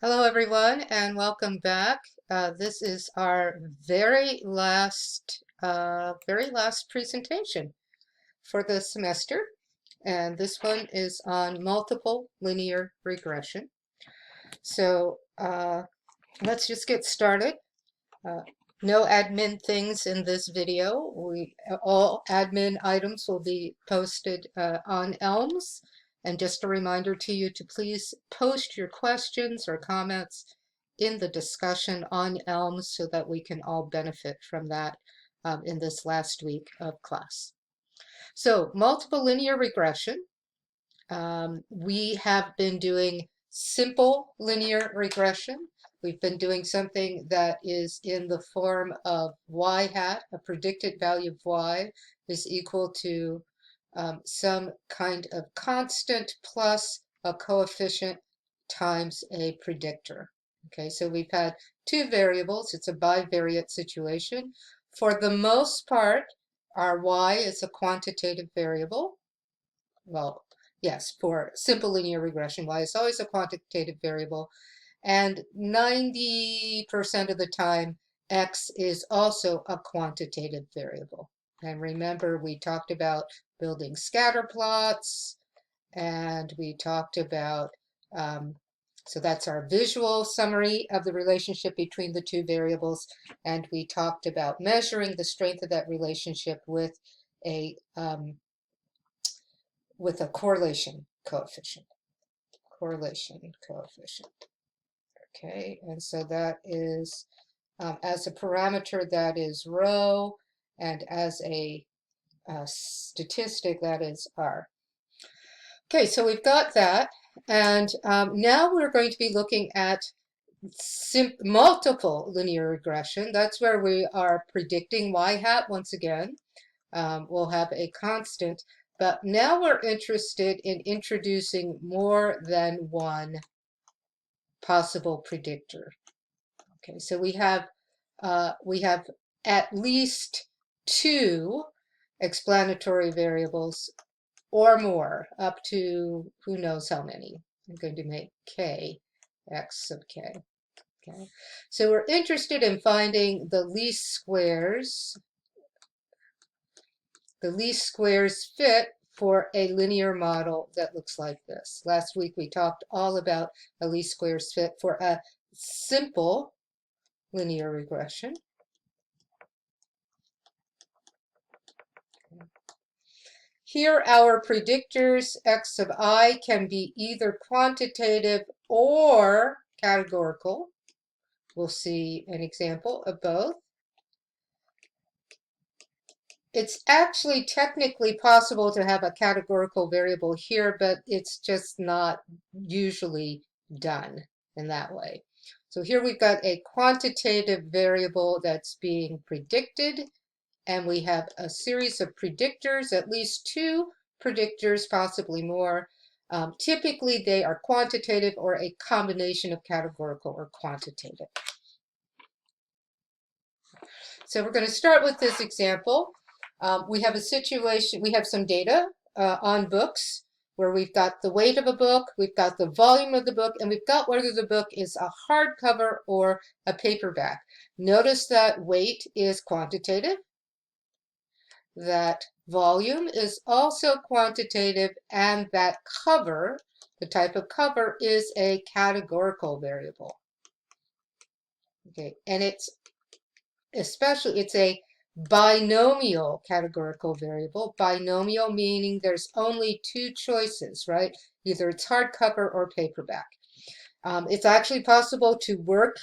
Hello, everyone, and welcome back. This is our very last presentation for the semester, and this one is on multiple linear regression. So let's just get started. Uh, no admin things in this video. All admin items will be posted on Elms. And just a reminder to you to please post your questions or comments in the discussion on Elms so that we can all benefit from that in this last week of class. So multiple linear regression. We have been doing simple linear regression. We've been doing something that is in the form of y hat, a predicted value of y is equal to some kind of constant plus a coefficient times a predictor. Okay, so we've had two variables. It's a bivariate situation. For the most part, our y is a quantitative variable. Well, yes, for simple linear regression, y is always a quantitative variable. And 90% of the time, x is also a quantitative variable. And remember, we talked about building scatter plots, and we talked about, so that's our visual summary of the relationship between the two variables. And we talked about measuring the strength of that relationship with a correlation coefficient. Correlation coefficient. Okay, and so that is, as a parameter, that is rho, and as a statistic, that is r. Okay, so we've got that, and now we're going to be looking at multiple linear regression. That's where we are predicting y hat once again. We'll have a constant, but now we're interested in introducing more than one possible predictor. Okay, so we have at least two explanatory variables or more, up to who knows how many. I'm going to make k x sub k. Okay, so we're interested in finding the least squares fit for a linear model that looks like this. Last week we talked all about a least squares fit for a simple linear regression. Here our predictors x sub I can be either quantitative or categorical. We'll see an example of both. It's actually technically possible to have a categorical variable here, but it's just not usually done in that way. So here we've got a quantitative variable that's being predicted, and we have a series of predictors, at least two predictors, possibly more. Typically, they are quantitative or a combination of categorical or quantitative. So we're going to start with this example. We have a situation, we have some data on books where we've got the weight of a book, we've got the volume of the book, and we've got whether the book is a hardcover or a paperback. Notice that weight is quantitative, that volume is also quantitative, and that cover, the type of cover, is a categorical variable. Okay, and it's a binomial categorical variable. Binomial meaning there's only two choices, right? Either it's hardcover or paperback. It's actually possible to work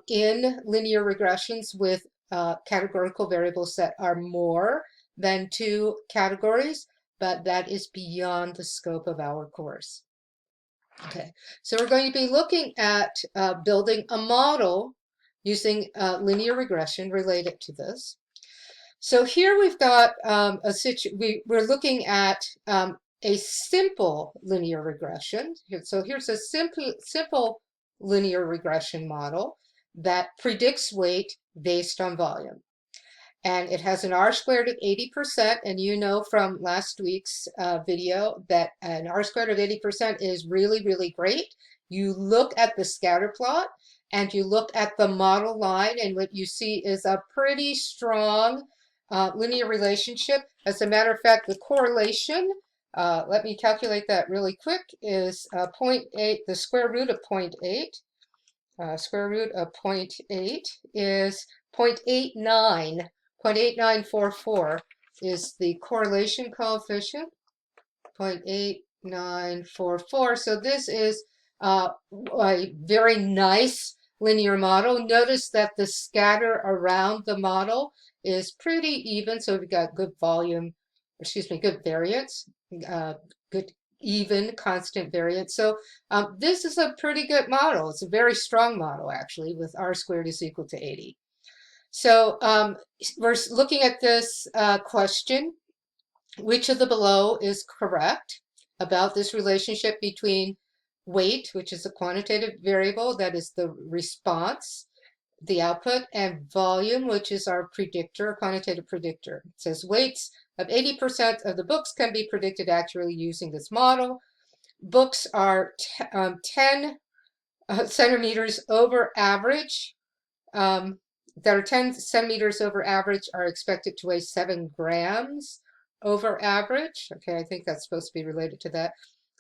in linear regressions with categorical variables that are more than two categories, but that is beyond the scope of our course. Okay, so we're going to be looking at building a model using linear regression related to this. So here we've got we're looking at a simple linear regression. So here's a simple linear regression model that predicts weight based on volume. And it has an R squared of 80%, and you know from last week's video that an R squared of 80% is really, really great. you look at the scatter plot and you look at the model line, and what you see is a pretty strong linear relationship. As a matter of fact, the correlation, let me calculate that really quick, is 0.8, the square root of 0.8. Square root of 0.8 is 0.89. 0.8944 is the correlation coefficient. 0.8944. So this is a very nice linear model. Notice that the scatter around the model is pretty even. So we've got good volume, excuse me, good variance, good even constant variance. So this is a pretty good model. It's a very strong model, actually, with r squared is equal to 80. So we're looking at this question. Which of the below is correct about this relationship between weight, which is a quantitative variable, that is the response, the output, and volume, which is our predictor, a quantitative predictor. It says weights of 80% of the books can be predicted accurately using this model. Books are 10 centimeters over average. That are 10 centimeters over average are expected to weigh 7 grams over average. Okay, I think that's supposed to be related to that.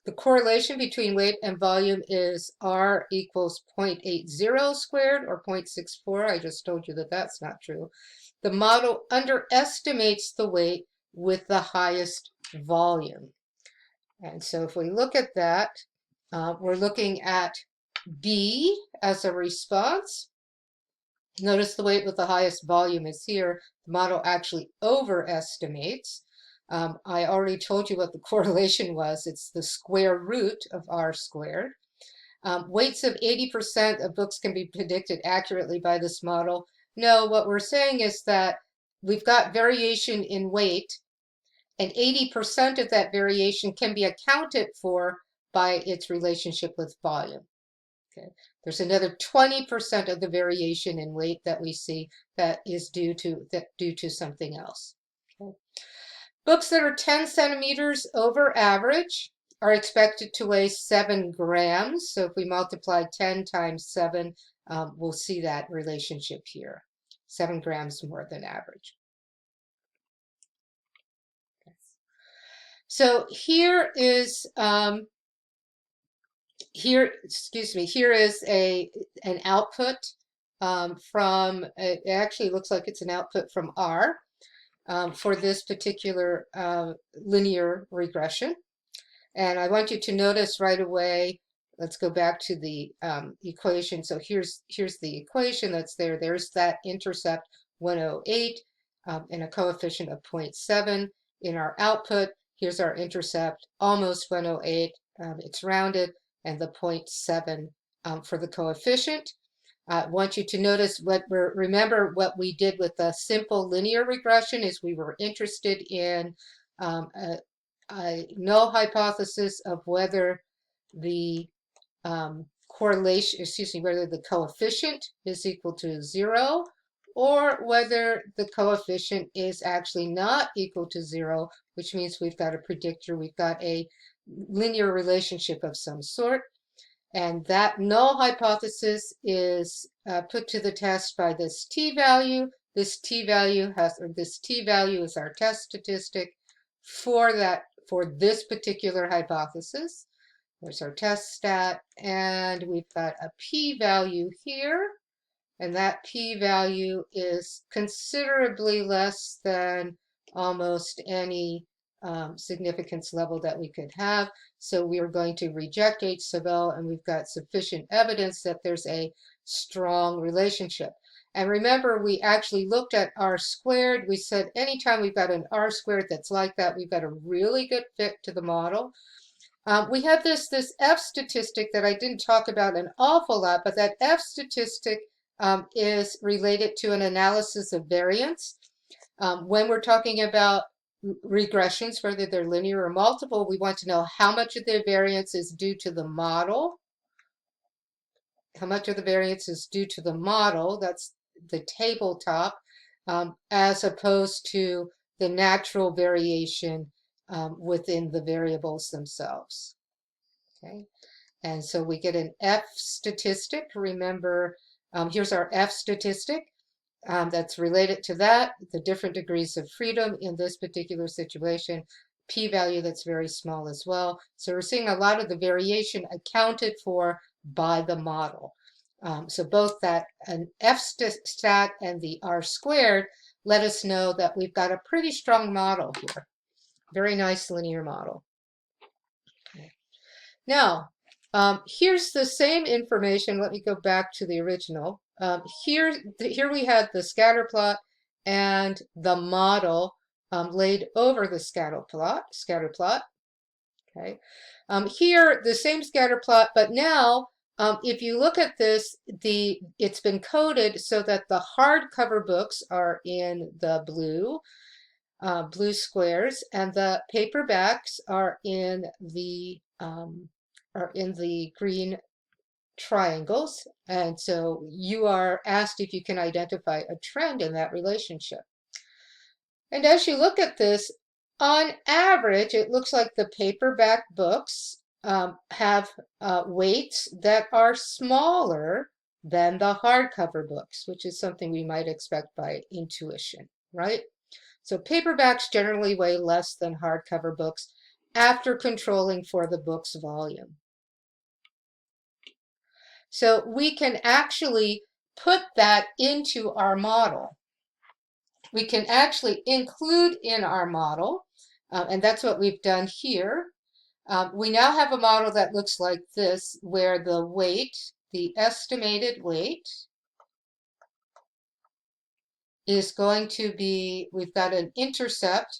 The correlation between weight and volume is R equals 0.80 squared or 0.64. I just told you that that's not true. The model underestimates the weight with the highest volume. And so if we look at that, we're looking at B as a response. Notice the weight with the highest volume is here. The model actually overestimates. I already told you what the correlation was. It's the square root of r squared. Weights of 80% of books can be predicted accurately by this model. No, what we're saying is that we've got variation in weight, and 80% of that variation can be accounted for by its relationship with volume. Okay. There's another 20% of the variation in weight that we see that is due to something else. Okay. Books that are 10 centimeters over average are expected to weigh 7 grams. So if we multiply 10 times 7, we'll see that relationship here. 7 grams more than average. Okay. So here is here is an output from, it actually looks like it's an output from R for this particular linear regression. And I want you to notice right away, let's go back to the equation. So here's the equation that's there. There's that intercept 108 and a coefficient of 0.7 in our output. Here's our intercept almost 108. It's rounded, and the 0.7 for the coefficient. I want you to notice remember what we did with the simple linear regression is we were interested in a null hypothesis of whether the correlation, excuse me, whether the coefficient is equal to 0 or whether the coefficient is actually not equal to 0, which means we've got a predictor, we've got a linear relationship of some sort. And that null hypothesis is put to the test by this t-value. This t-value is our test statistic for this particular hypothesis. There's our test stat, and we've got a p-value here, and that p-value is considerably less than almost any significance level that we could have. So we are going to reject H sub L, and we've got sufficient evidence that there's a strong relationship. And remember, we actually looked at R squared. We said anytime we've got an R squared that's like that, we've got a really good fit to the model. We have this F statistic that I didn't talk about an awful lot, but that F statistic is related to an analysis of variance. When we're talking about regressions, whether they're linear or multiple, we want to know how much of the variance is due to the model. How much of the variance is due to the model, that's the tabletop, as opposed to the natural variation within the variables themselves. Okay, And so we get an F statistic. Remember, here's our F statistic. That's related to that, the different degrees of freedom in this particular situation, p-value that's very small as well. So we're seeing a lot of the variation accounted for by the model. So both that an F stat and the R squared let us know that we've got a pretty strong model here. Very nice linear model. Okay. Now, here's the same information. Let me go back to the original. Here we had the scatter plot and the model laid over the scatter plot. Okay. Here, the same scatter plot, but now, if you look at this, it's been coded so that the hardcover books are in the blue squares, and the paperbacks are in the green triangles. And so you are asked if you can identify a trend in that relationship. And as you look at this, on average, it looks like the paperback books have weights that are smaller than the hardcover books, which is something we might expect by intuition, right? So paperbacks generally weigh less than hardcover books after controlling for the book's volume. So we can actually put that into our model. We can actually include in our model, and that's what we've done here. We now have a model that looks like this, where the weight, the estimated weight, is going to be, we've got an intercept,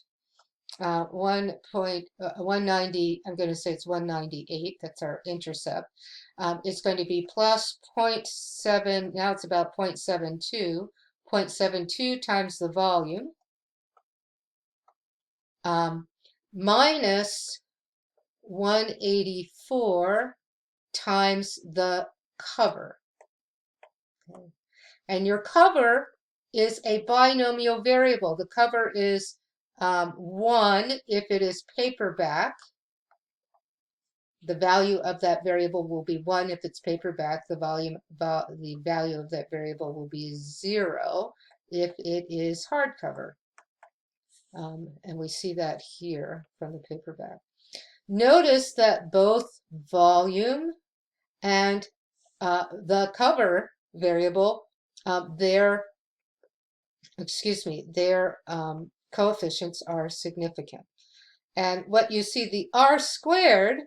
190, I'm going to say it's 198, that's our intercept. It's going to be plus 0.7, now it's about 0.72, 0.72 times the volume, minus 184 times the cover. Okay. And your cover is a binomial variable. The cover is 1 if it is paperback. The value of that variable will be 1 if it's paperback. The value of that variable will be 0 if it is hardcover. And we see that here from the paperback. Notice that both volume and the cover variable, their coefficients are significant. And what you see, the R squared,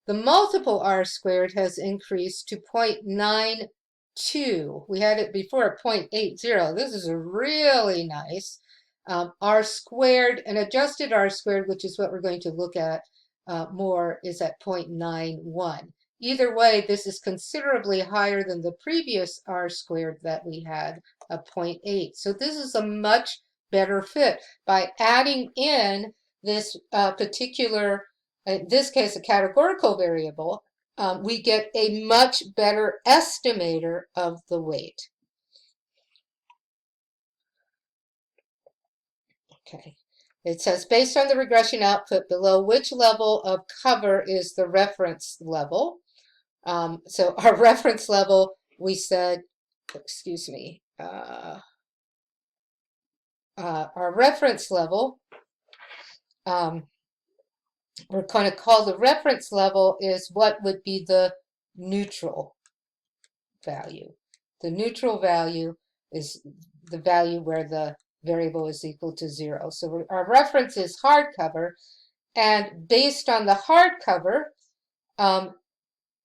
the multiple R squared has increased to 0.92. We had it before at 0.80. This is really nice. R squared, and adjusted R squared, which is what we're going to look at more, is at 0.91. Either way, this is considerably higher than the previous R squared that we had, of 0.8. So this is a much better fit. By adding in this particular, in this case, a categorical variable, we get a much better estimator of the weight. Okay. It says, based on the regression output below, which level of cover is the reference level? So our reference level, we said, excuse me, our reference level, we're going to call the reference level is what would be the neutral value. The neutral value is the value where the variable is equal to 0. So our reference is hardcover, and based on the hardcover,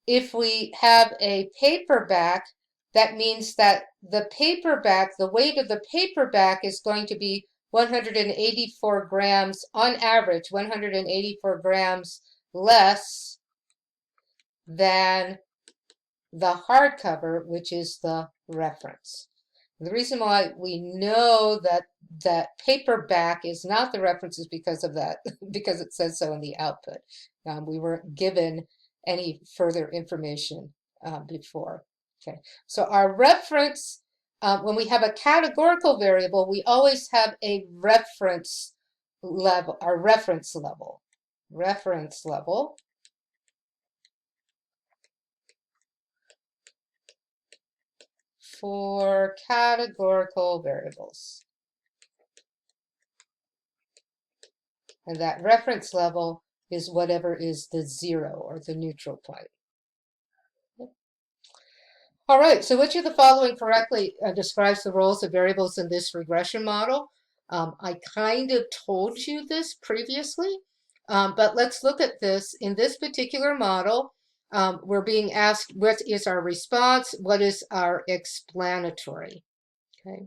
if we have a paperback, that means that the paperback, the weight of the paperback is going to be 184 grams on average, 184 grams less than the hardcover, which is the reference. The reason why we know that paperback is not the reference is because of that, because it says so in the output. We weren't given any further information before. Okay, so our reference, when we have a categorical variable, we always have a reference level, our reference level. for categorical variables. And that reference level is whatever is the zero or the neutral point. All right, so which of the following correctly describes the roles of variables in this regression model? I kind of told you this previously, but let's look at this. In this particular model, we're being asked what is our response, what is our explanatory. Okay,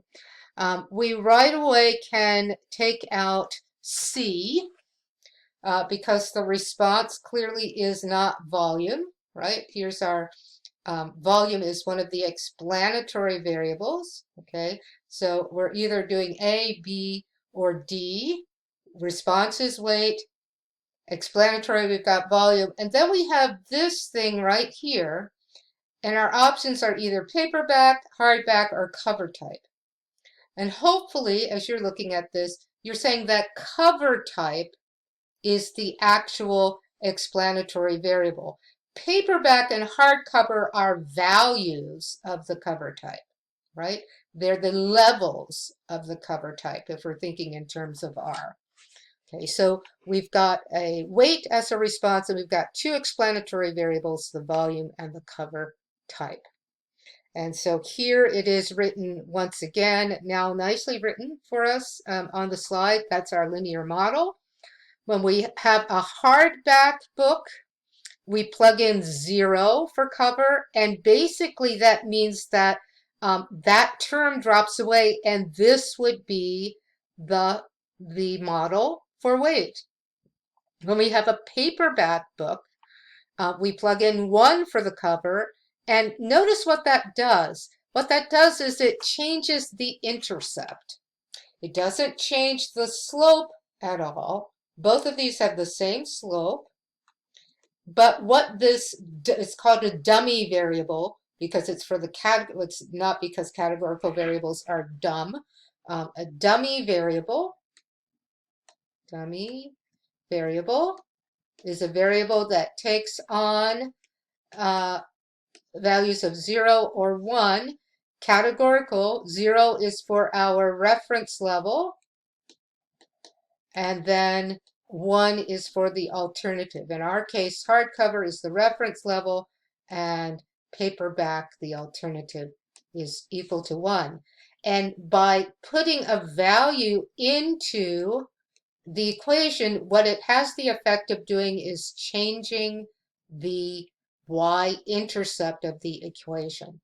we right away can take out C because the response clearly is not volume, right? Here's our volume is one of the explanatory variables, okay? So we're either doing A, B, or D. Response is weight. Explanatory, we've got volume. And then we have this thing right here. And our options are either paperback, hardback, or cover type. And hopefully, as you're looking at this, you're saying that cover type is the actual explanatory variable. Paperback and hardcover are values of the cover type, right? They're the levels of the cover type if we're thinking in terms of R. Okay, so we've got a weight as a response, and we've got two explanatory variables, the volume and the cover type. And so here it is written once again, now nicely written for us on the slide. That's our linear model. When we have a hardback book, we plug in 0 for cover, and basically that means that that term drops away, and this would be the model for weight. When we have a paperback book, we plug in 1 for the cover, and notice what that does. What that does is it changes the intercept. It doesn't change the slope at all. Both of these have the same slope, but what this is called a dummy variable because it's for the it's not because categorical variables are dumb. A dummy variable is a variable that takes on values of 0 or 1. Categorical, 0 is for our reference level, and then 1 is for the alternative. In our case, hardcover is the reference level, and paperback, the alternative, is equal to 1. And by putting a value into the equation, what it has the effect of doing is changing the y-intercept of the equation.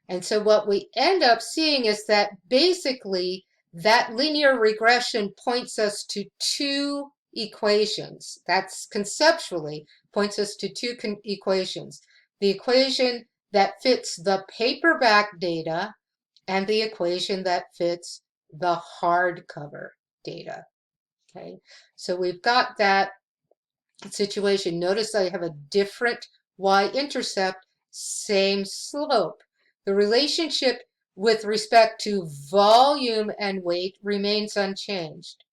And so what we end up seeing is that basically that linear regression points us to two equations. That's conceptually points us to two equations. The equation that fits the paperback data and the equation that fits the hardcover data. Okay, so we've got that situation. Notice I have a different y-intercept, same slope. The relationship with respect to volume and weight remains unchanged.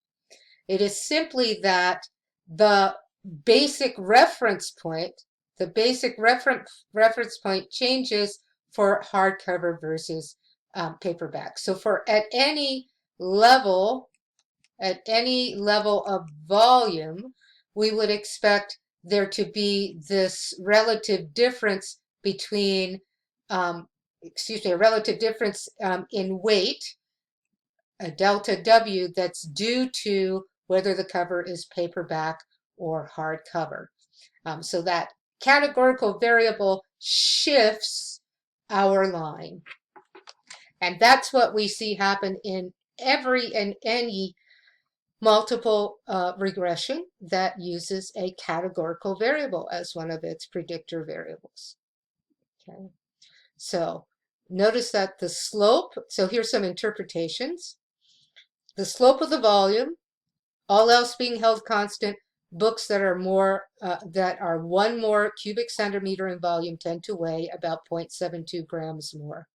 It is simply that the basic reference point, reference point changes for hardcover versus paperback. So for at any level of volume, we would expect there to be this relative difference between a relative difference in weight, a delta W, that's due to whether the cover is paperback or hardcover. So that categorical variable shifts our line. And that's what we see happen in every and any multiple regression that uses a categorical variable as one of its predictor variables. Okay. So notice that the slope, so here's some interpretations. The slope of the volume, all else being held constant, books that are one more cubic centimeter in volume tend to weigh about 0.72 grams more.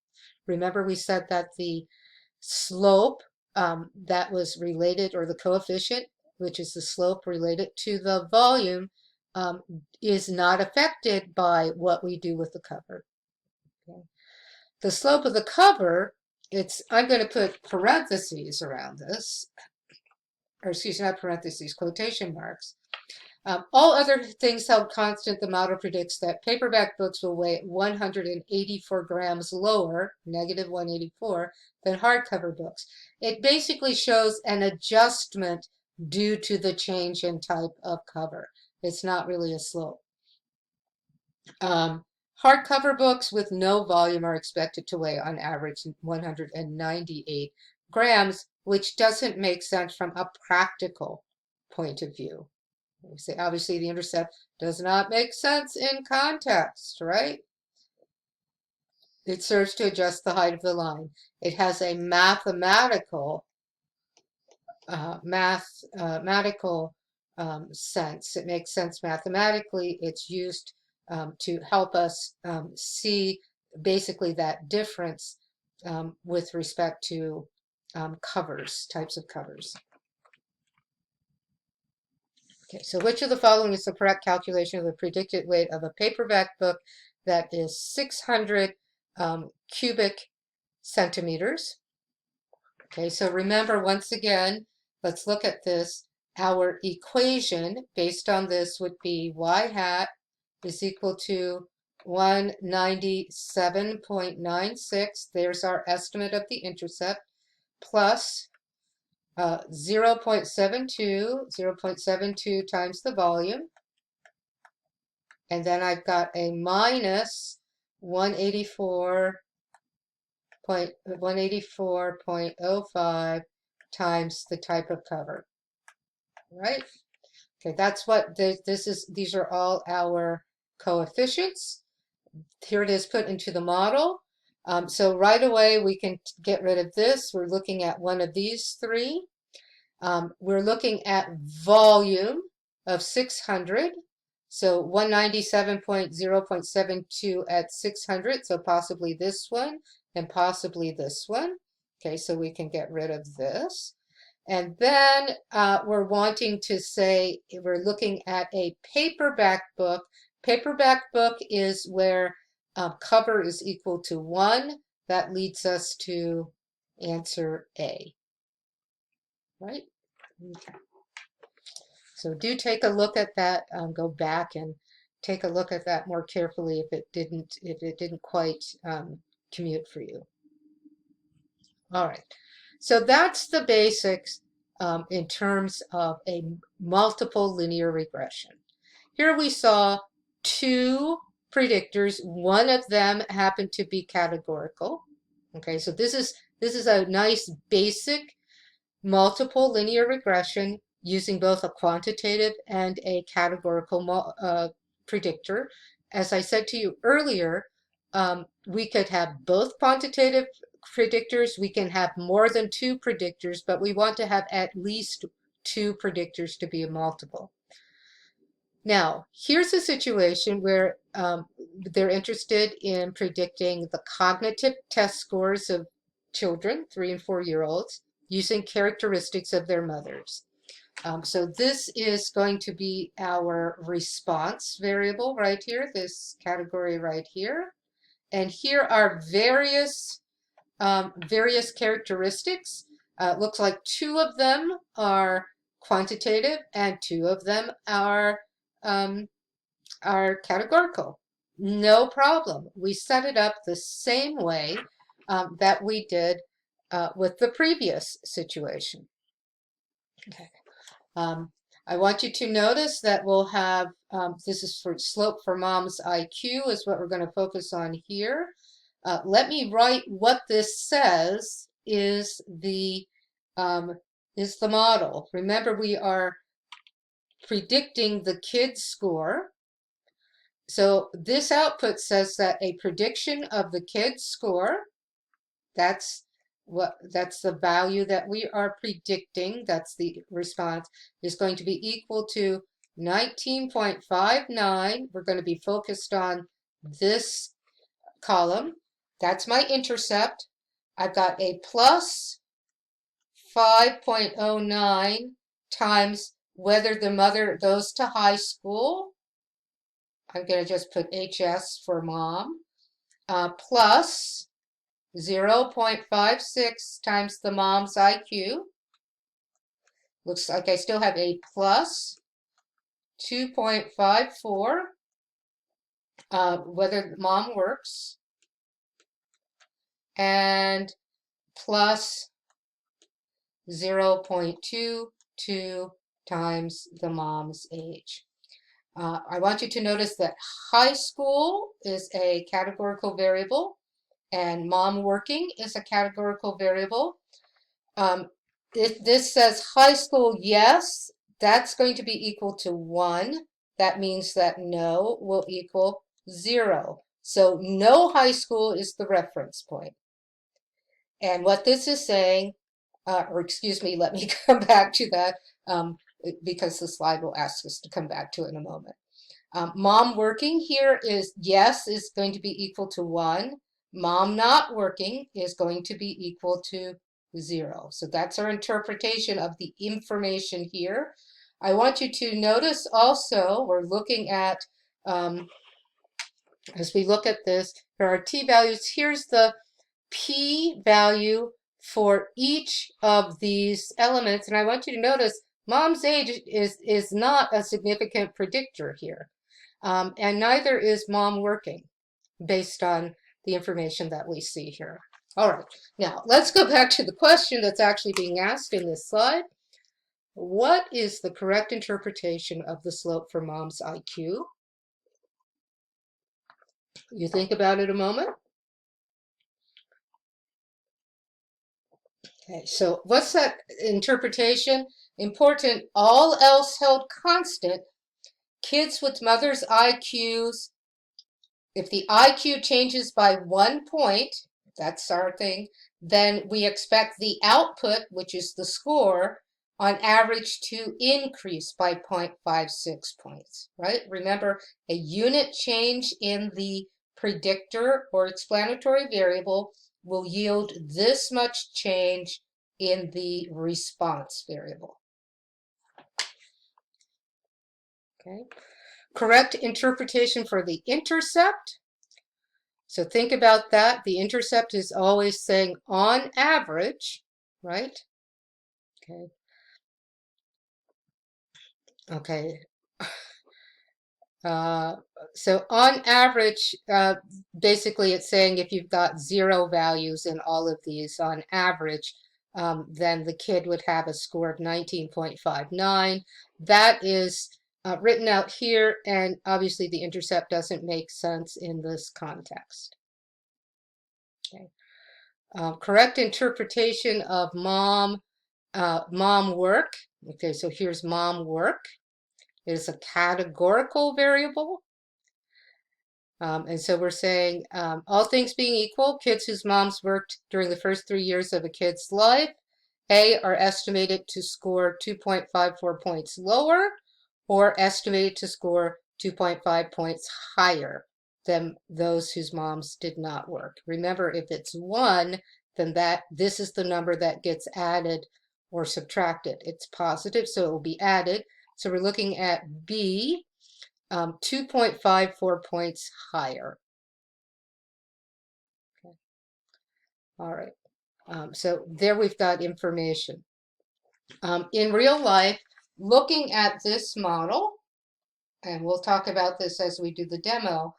Remember we said that the slope that was related, or the coefficient, which is the slope related to the volume, is not affected by what we do with the cover. Okay. the slope of the cover, I'm going to put parentheses around this, or excuse me, not parentheses, quotation marks. All other things held constant, the model predicts that paperback books will weigh 184 grams lower, negative 184, than hardcover books. It basically shows an adjustment due to the change in type of cover. It's not really a slope. Hardcover books with no volume are expected to weigh on average 198 grams, which doesn't make sense from a practical point of view. We say obviously the intercept does not make sense in context, right? It serves to adjust the height of the line. It has a mathematical sense. It makes sense mathematically. It's used to help us see basically that difference with respect to covers, types of covers. Okay, so which of the following is the correct calculation of the predicted weight of a paperback book that is 600 cubic centimeters? Okay, so remember once again, let's look at this. Our equation based on this would be y hat is equal to 197.96. There's our estimate of the intercept, plus 0.72 times the volume. And then I've got a minus 184.05 times the type of cover. Right? Okay, that's what this is. These are all our coefficients. Here it is put into the model. So right away we can get rid of this. We're looking at one of these three. We're looking at volume of 600. So 197.0.72 at 600. So possibly this one and possibly this one. Okay, so we can get rid of this. And then we're wanting to say we're looking at a paperback book. Paperback book is where cover is equal to 1. That leads us to answer A. Right? Okay. So do take a look at that. Go back and take a look at that more carefully if it didn't quite commute for you. All right. So that's the basics in terms of a multiple linear regression. Here we saw two predictors. One of them happened to be categorical. Okay, so this is a nice basic multiple linear regression using both a quantitative and a categorical predictor. As I said to you earlier, we could have both quantitative predictors. We can have more than two predictors, but we want to have at least two predictors to be a multiple. Now, here's a situation where they're interested in predicting the cognitive test scores of children, 3- and 4-year-olds, using characteristics of their mothers. So this is going to be our response variable right here, this category right here. And here are various characteristics. Looks like 2 of them are quantitative and 2 of them are categorical. No problem. We set it up the same way that we did with the previous situation. Okay. I want you to notice that we'll have, this is for slope for mom's IQ is what we're going to focus on here. Let me write what this says is the model. Remember, we are predicting the kid's score. So this output says that a prediction of the kid's score, that's the value that we are predicting, that's the response, is going to be equal to 19.59. We're going to be focused on this column. That's my intercept. I've got a plus 5.09 times whether the mother goes to high school. I'm going to just put HS for mom, plus 0.56 times the mom's IQ. Looks like I still have a plus 2.54, whether mom works, and plus 0.22 times the mom's age. I want you to notice that high school is a categorical variable and mom working is a categorical variable. If this says high school, yes, that's going to be equal to 1. That means that no will equal 0. So no high school is the reference point. And what this is saying, or excuse me, let me come back to that because the slide will ask us to come back to it in a moment. Mom working here is, yes, is going to be equal to 1. Mom not working is going to be equal to 0. So that's our interpretation of the information here. I want you to notice also, we're looking at, as we look at this, there are t-values. Here's the p-value for each of these elements. And I want you to notice mom's age is not a significant predictor here. And neither is mom working based on the information that we see here. All right, now let's go back to the question that's actually being asked in this slide. What is the correct interpretation of the slope for mom's IQ? You think about it a moment. Okay, so what's that interpretation? Important, all else held constant, kids with mother's IQs, if the IQ changes by 1 point, that's our thing, then we expect the output, which is the score, on average to increase by 0.56 points, right? Remember, a unit change in the predictor or explanatory variable will yield this much change in the response variable. Okay. Correct interpretation for the intercept. So think about that. The intercept is always saying on average, right? Okay. Okay. So on average, basically it's saying if you've got 0 values in all of these on average, then the kid would have a score of 19.59. That is written out here, and obviously the intercept doesn't make sense in this context. Okay. Correct interpretation of mom work. Okay, so here's mom work. It is a categorical variable. And so we're saying, all things being equal, kids whose moms worked during the first 3 years of a kid's life, A, are estimated to score 2.54 points lower, or estimated to score 2.5 points higher than those whose moms did not work. Remember, if it's 1, then this is the number that gets added or subtracted. It's positive, so it will be added. So we're looking at B, 2.54 points higher. Okay. All right. So there we've got information. In real life, looking at this model, and we'll talk about this as we do the demo,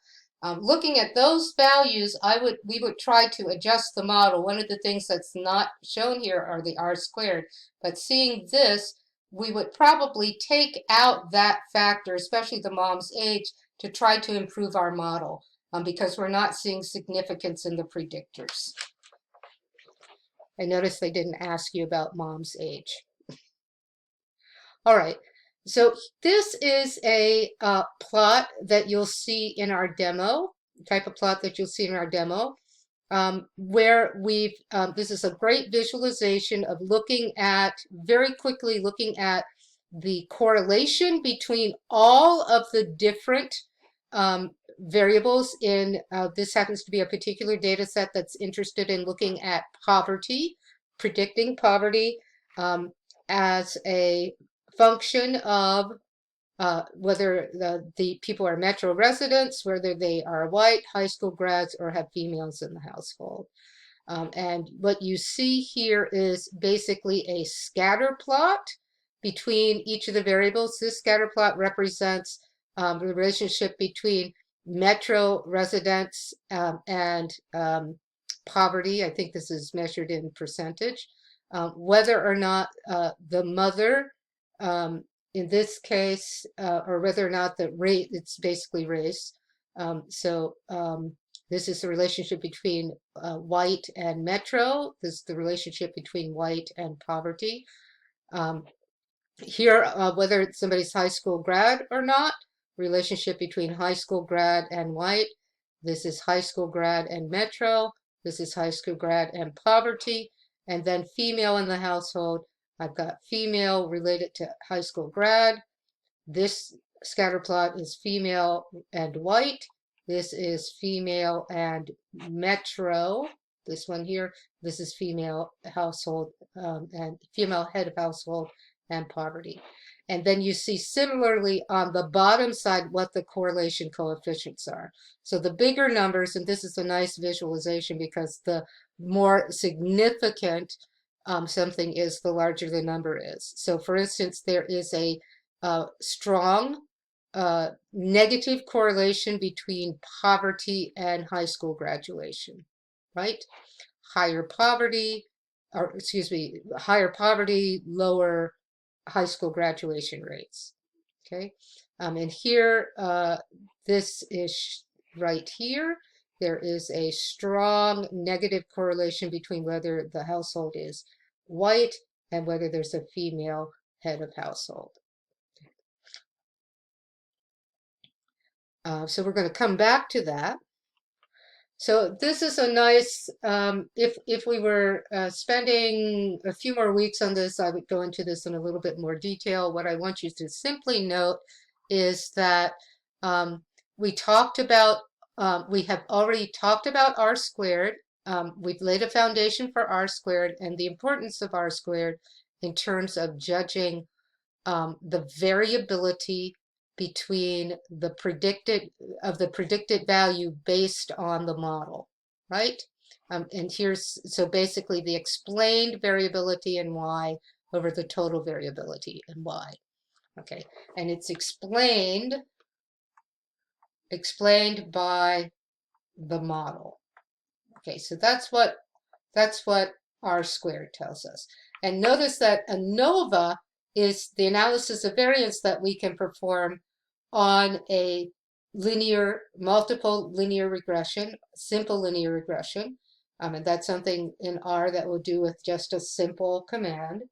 looking at those values, we would try to adjust the model. One of the things that's not shown here are the R-squared, but seeing this, we would probably take out that factor, especially the mom's age, to try to improve our model because we're not seeing significance in the predictors. I noticed they didn't ask you about mom's age. All right, so this is a plot that you'll see in our demo, type of plot that you'll see in our demo, where this is a great visualization of very quickly looking at the correlation between all of the different variables in, this happens to be a particular data set that's interested in looking at poverty, predicting poverty as a function of whether the people are metro residents, whether they are white, high school grads, or have females in the household. And what you see here is basically a scatter plot between each of the variables. This scatter plot represents the relationship between metro residents and poverty. I think this is measured in percentage. Whether or not the mother, in this case, or whether or not the rate, it's basically race. This is the relationship between white and metro. This is the relationship between white and poverty. Here, whether somebody's high school grad or not, relationship between high school grad and white. This is high school grad and metro. This is high school grad and poverty. And then female in the household. I've got female related to high school grad. This scatter plot is female and white. This is female and metro. This one here, this is female household and female head of household and poverty. And then you see similarly on the bottom side what the correlation coefficients are. So the bigger numbers, and this is a nice visualization because the more significant something is, the larger the number is. So for instance, there is a strong negative correlation between poverty and high school graduation, right? Higher poverty, or excuse me, higher poverty, lower high school graduation rates. Okay, and here, this is right here. There is a strong negative correlation between whether the household is white and whether there's a female head of household. So we're going to come back to that. So this is a nice, if we were spending a few more weeks on this, I would go into this in a little bit more detail. What I want you to simply note is that we have already talked about R squared. We've laid a foundation for R squared and the importance of R squared in terms of judging the variability between the predicted value based on the model, right? And here's, so basically the explained variability in Y over the total variability in Y. Okay, and it's explained by the model. Okay, so that's what R squared tells us. And notice that ANOVA is the analysis of variance that we can perform on a multiple linear regression, simple linear regression. And that's something in R that we'll do with just a simple command.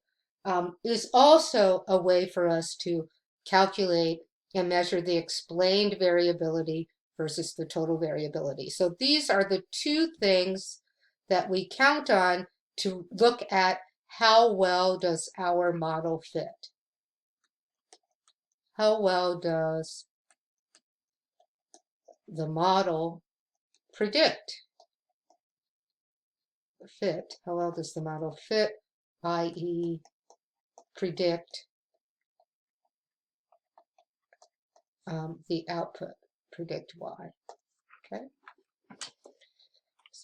Is also a way for us to calculate and measure the explained variability versus the total variability. So these are the two things that we count on to look at how well does our model fit. How well does the model predict? Fit. How well does the model fit, i.e. predict the output, predict Y. Okay.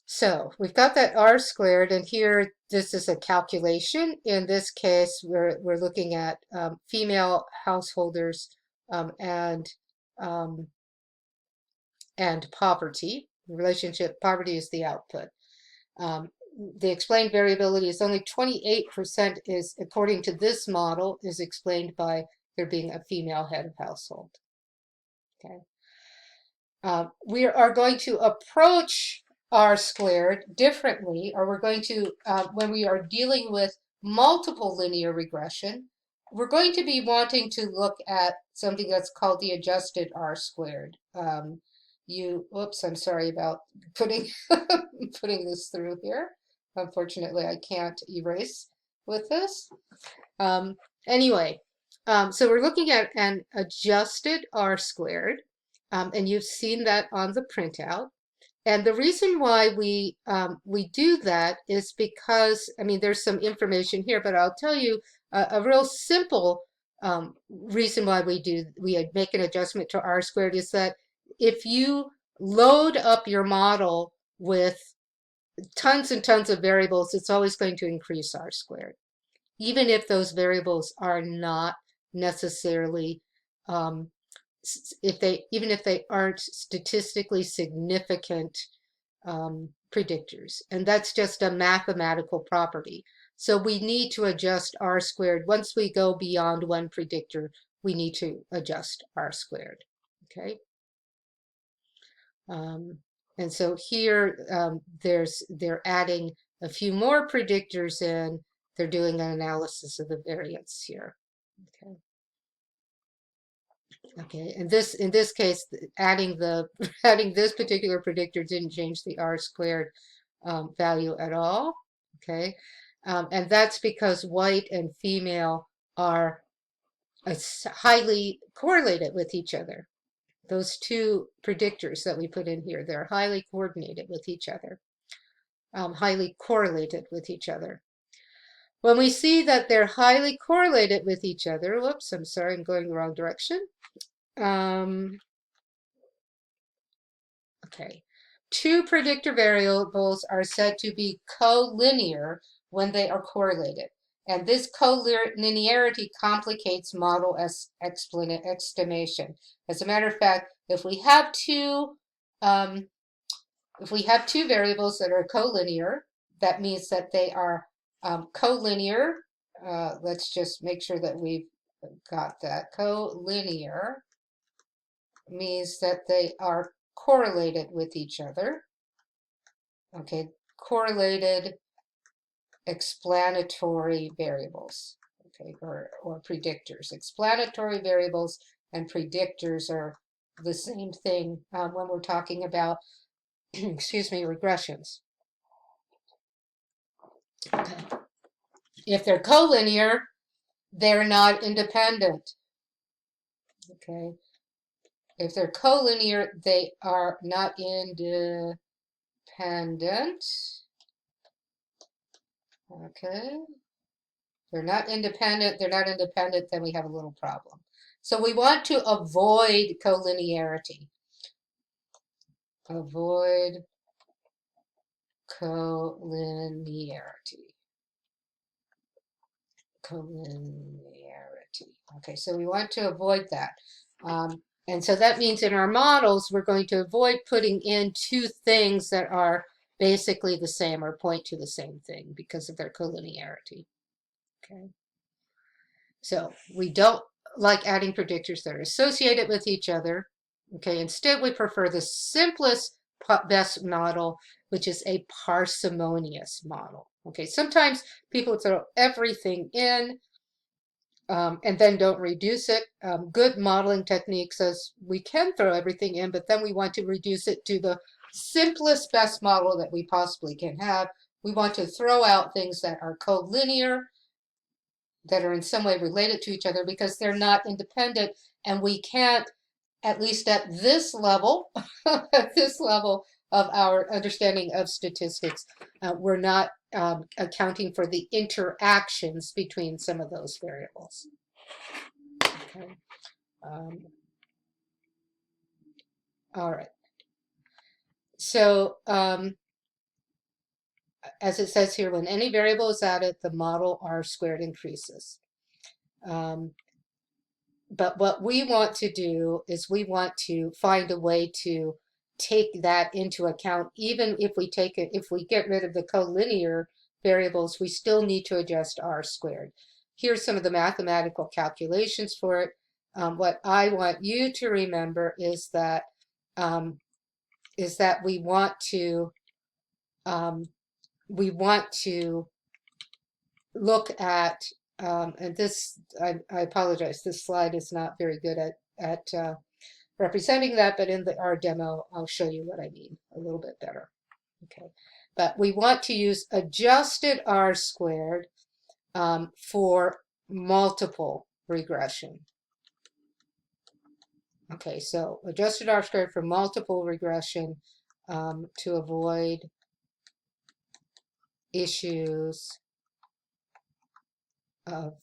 So we've got that R squared, and here this is a calculation. In this case, we're looking at female householders and poverty. The relationship, poverty is the output. The explained variability is only 28% is, according to this model, is explained by there being a female head of household. Okay. We are going to approach R squared differently, or we're going to, when we are dealing with multiple linear regression, we're going to be wanting to look at something that's called the adjusted R squared. Oops, I'm sorry about putting this through here. Unfortunately, I can't erase with this. Anyway, so we're looking at an adjusted R squared, and you've seen that on the printout. And the reason why we do that is because, I mean, there's some information here, but I'll tell you a real simple reason why we make an adjustment to R squared is that if you load up your model with tons and tons of variables, it's always going to increase R squared, even if those variables are not necessarily, um, even if they aren't statistically significant predictors. And that's just a mathematical property. So we need to adjust R squared. Once we go beyond one predictor, we need to adjust R squared. Okay. And so here they're adding a few more predictors in. They're doing an analysis of the variance here. Okay. Okay, and this in this case, adding the adding this particular predictor didn't change the R squared value at all. Okay, and that's because white and female are highly correlated with each other. Those two predictors that we put in here, they're highly coordinated with each other, highly correlated with each other. When we see that they're highly correlated with each other, whoops, I'm sorry, I'm going the wrong direction. Okay. Two predictor variables are said to be collinear when they are correlated. And this collinearity complicates model estimation. As a matter of fact, if we have two variables that are collinear, that means that they are collinear. Let's just make sure that we've got that. Collinear means that they are correlated with each other. Okay, correlated explanatory variables, okay, or predictors. Explanatory variables and predictors are the same thing when we're talking about, excuse me, regressions. Okay. If they're collinear, they're not independent. Okay. If they're collinear, they are not independent. Okay. They're not independent, then we have a little problem. So we want to avoid collinearity. Avoid collinearity. Collinearity. Okay, so we want to avoid that. And so that means in our models, we're going to avoid putting in two things that are basically the same or point to the same thing because of their collinearity. Okay. So we don't like adding predictors that are associated with each other. Okay, instead we prefer the simplest best model, which is a parsimonious model. Okay, sometimes people throw everything in and then don't reduce it. Good modeling technique says we can throw everything in, but then we want to reduce it to the simplest best model that we possibly can have. We want to throw out things that are collinear, that are in some way related to each other because they're not independent, and we can't, at least at this level, at this level of our understanding of statistics, we're not accounting for the interactions between some of those variables. Okay. All right. So as it says here, when any variable is added, the model R squared increases. But what we want to do is we want to find a way to take that into account. Even if we get rid of the collinear variables, we still need to adjust R squared. Here's some of the mathematical calculations for it. What I want you to remember is that we want to look at, and this, I apologize, this slide is not very good at representing that, but in our demo, I'll show you what I mean a little bit better. Okay, but we want to use adjusted R squared for multiple regression. Okay, so adjusted R squared for multiple regression to avoid issues of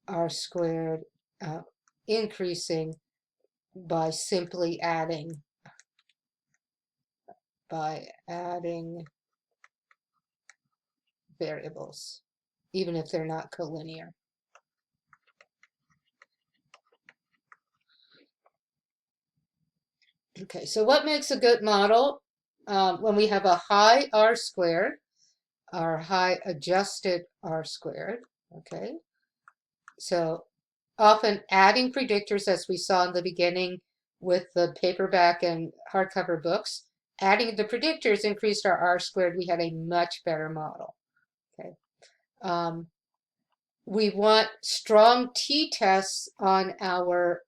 R squared increasing by simply adding by adding variables, even if they're not collinear. Okay, so what makes a good model? When we have a high R squared, our high adjusted R squared, okay? So often adding predictors, as we saw in the beginning with the paperback and hardcover books, adding the predictors increased our R squared. We had a much better model, okay? We want strong t-tests on our,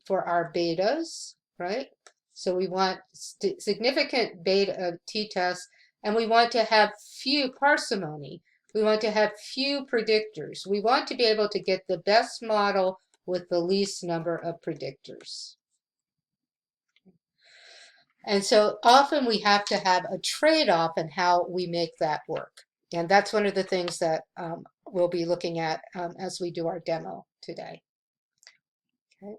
for our betas, right? So we want significant beta t-tests, and we want to have few parsimony. We want to have few predictors. We want to be able to get the best model with the least number of predictors. And so often we have to have a trade-off in how we make that work. And that's one of the things that we'll be looking at as we do our demo today. Okay.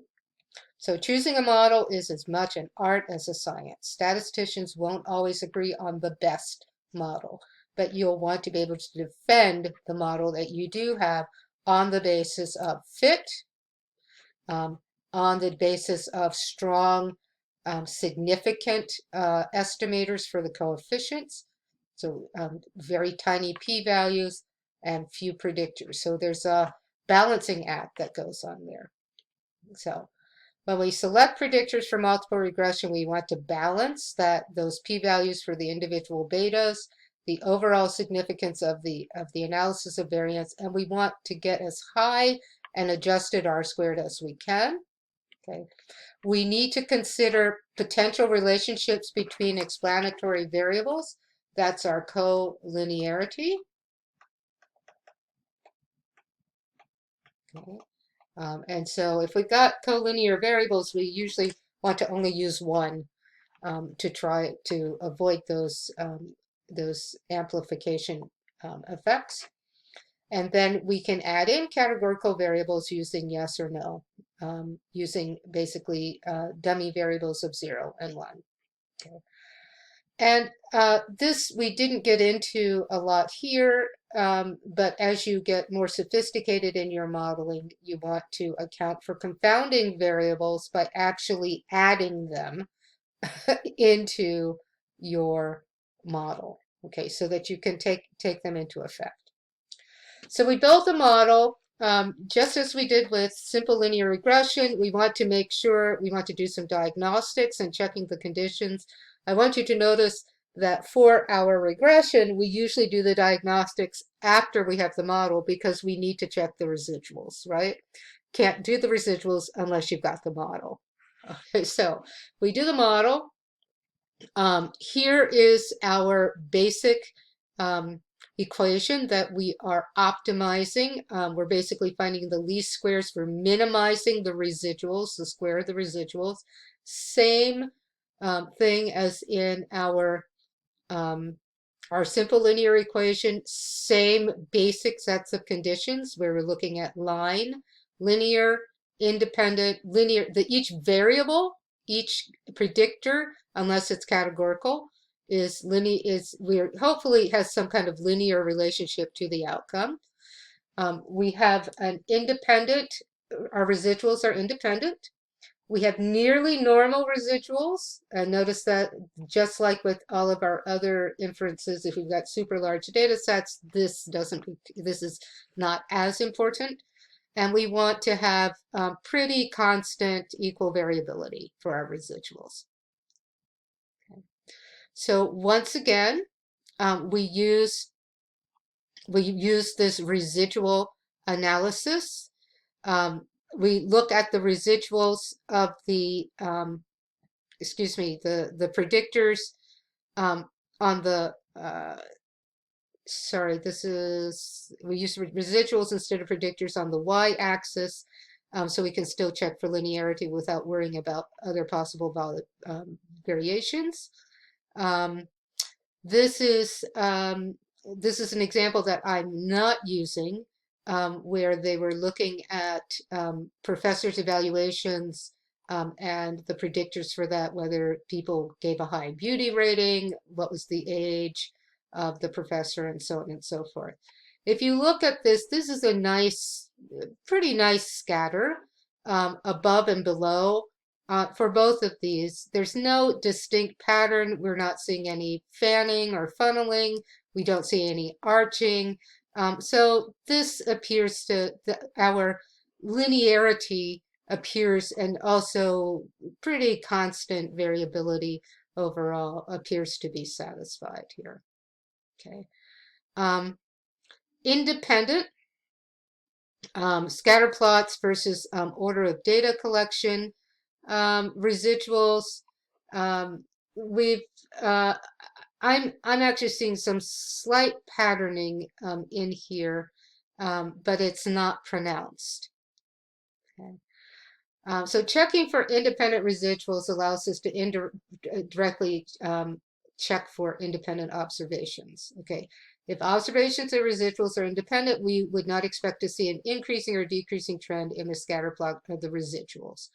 So choosing a model is as much an art as a science. Statisticians won't always agree on the best model, but you'll want to be able to defend the model that you do have on the basis of fit, on the basis of strong, significant estimators for the coefficients, so very tiny p-values and few predictors. So there's a balancing act that goes on there. So when we select predictors for multiple regression, we want to balance those p-values for the individual betas, the overall significance of the analysis of variance, and we want to get as high an adjusted R squared as we can. Okay. We need to consider potential relationships between explanatory variables. That's our collinearity. Okay. And so if we've got collinear variables, we usually want to only use one to try to avoid those amplification effects. And then we can add in categorical variables using yes or no, using basically dummy variables of 0 and 1. Okay. And this we didn't get into a lot here, but as you get more sophisticated in your modeling, you want to account for confounding variables by actually adding them into your model, okay, so that you can take them into effect. So we built a model, just as we did with simple linear regression. We want to make sure, we want to do some diagnostics and checking the conditions. I want you to notice that for our regression, we usually do the diagnostics after we have the model because we need to check the residuals, right? Can't do the residuals unless you've got the model. Okay, so we do the model. Here is our basic equation that we are optimizing. We're basically finding the least squares. We're minimizing the residuals, the square of the residuals. Same thing as in our simple linear equation. Same basic sets of conditions where we're looking at line, linear, independent, linear. Each variable, each predictor, unless it's categorical, is hopefully has some kind of linear relationship to the outcome. We have an independent, our residuals are independent. We have nearly normal residuals. And notice that just like with all of our other inferences, if we've got super large data sets, this is not as important. And we want to have pretty constant equal variability for our residuals. Okay. So once again, we use this residual analysis. We look at the residuals of the the predictors on the we use residuals instead of predictors on the y-axis, so we can still check for linearity without worrying about other possible variations. This is an example that I'm not using, where they were looking at professors' evaluations and the predictors for that, whether people gave a high beauty rating, what was the age of the professor, and so on and so forth. If you look at this, this is a nice, pretty nice scatter above and below. For both of these, there's no distinct pattern. We're not seeing any fanning or funneling. We don't see any arching. So this appears to, our linearity appears, and also pretty constant variability overall appears to be satisfied here. Okay. Independent scatter plots versus order of data collection, residuals. We've I'm actually seeing some slight patterning in here, but it's not pronounced. Okay. So checking for independent residuals allows us to directly check for independent observations. Okay, if observations and residuals are independent, we would not expect to see an increasing or decreasing trend in the scatter plot of the residuals.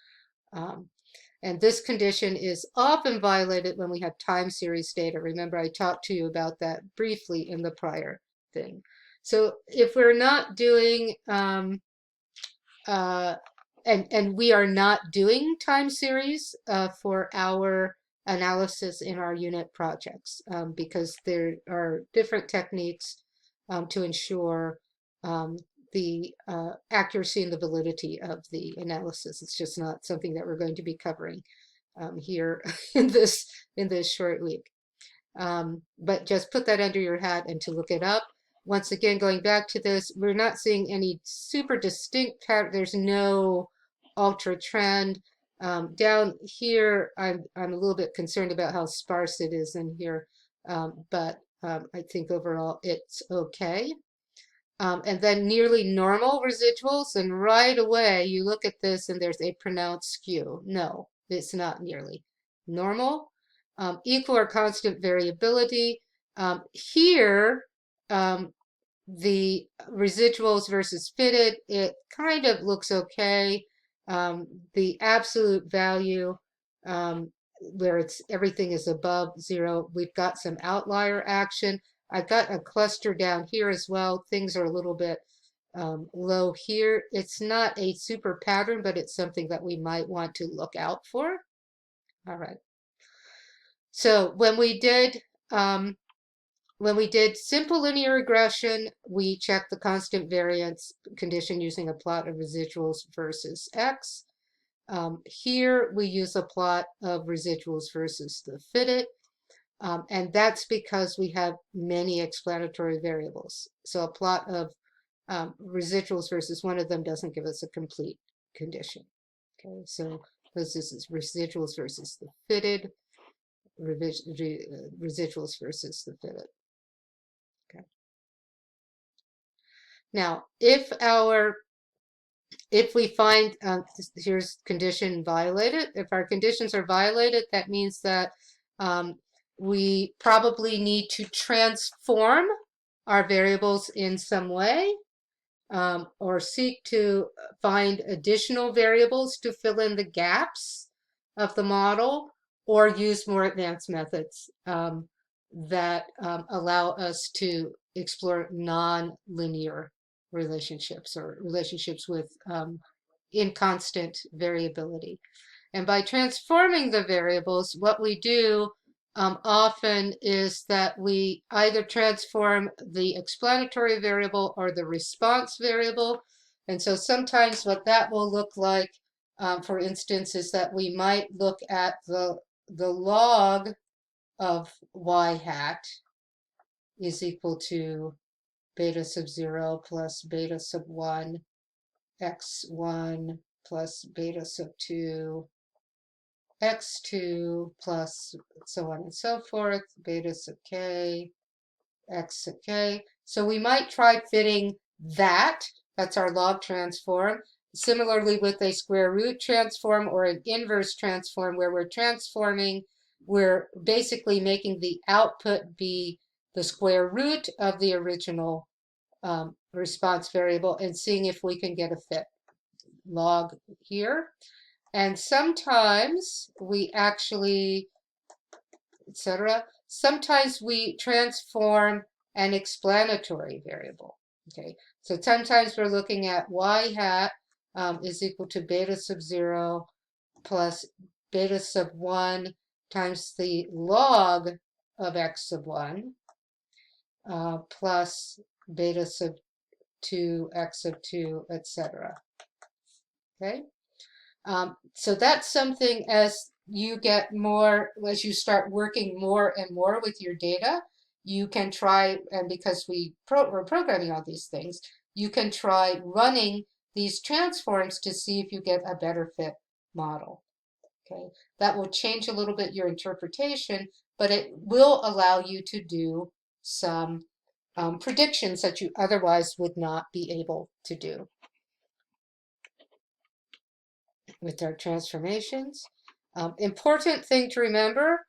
And this condition is often violated when we have time series data. Remember, I talked to you about that briefly in the prior thing. So if we're not doing and we are not doing time series for our analysis in our unit projects because there are different techniques to ensure the accuracy and the validity of the analysis. It's just not something that we're going to be covering here in this short week. But just put that under your hat and to look it up. Once again, going back to this, we're not seeing any super distinct pattern. There's no ultra trend. Down here, I'm a little bit concerned about how sparse it is in here, but I think overall it's okay. And then nearly normal residuals, and right away you look at this and there's a pronounced skew. No, it's not nearly normal. Equal or constant variability. Here, the residuals versus fitted, it kind of looks okay. The absolute value, where everything is above 0, we've got some outlier action. I've got a cluster down here as well. Things are a little bit low here. It's not a super pattern, but it's something that we might want to look out for. All right. So when we did simple linear regression, we checked the constant variance condition using a plot of residuals versus x. Here we use a plot of residuals versus the fitted, and that's because we have many explanatory variables. So a plot of residuals versus one of them doesn't give us a complete condition. Okay, so this is residuals versus the fitted, residuals versus the fitted. Okay. Now, if we find here's condition violated, if our conditions are violated, that means that we probably need to transform our variables in some way, or seek to find additional variables to fill in the gaps of the model, or use more advanced methods that allow us to explore non-linear relationships, or relationships with inconstant variability. And by transforming the variables, what we do often is that we either transform the explanatory variable or the response variable. And so sometimes what that will look like, for instance, is that we might look at the log of y hat is equal to beta sub 0 plus beta sub 1 x1 plus beta sub 2 x2 plus so on and so forth, beta sub k, x sub k. So we might try fitting that. That's our log transform. Similarly with a square root transform or an inverse transform, where we're transforming, we're basically making the output be the square root of the original response variable and seeing if we can get a fit. Log here. And sometimes we actually, etc. Sometimes we transform an explanatory variable. Okay, so sometimes we're looking at y hat is equal to beta sub 0 plus beta sub 1 times the log of x sub 1 plus beta sub 2, x sub 2, etc. Okay, so that's something as you get more, as you start working more and more with your data, you can try, and because we're programming all these things, you can try running these transforms to see if you get a better fit model. Okay, that will change a little bit your interpretation, but it will allow you to do some predictions that you otherwise would not be able to do with our transformations. Important thing to remember,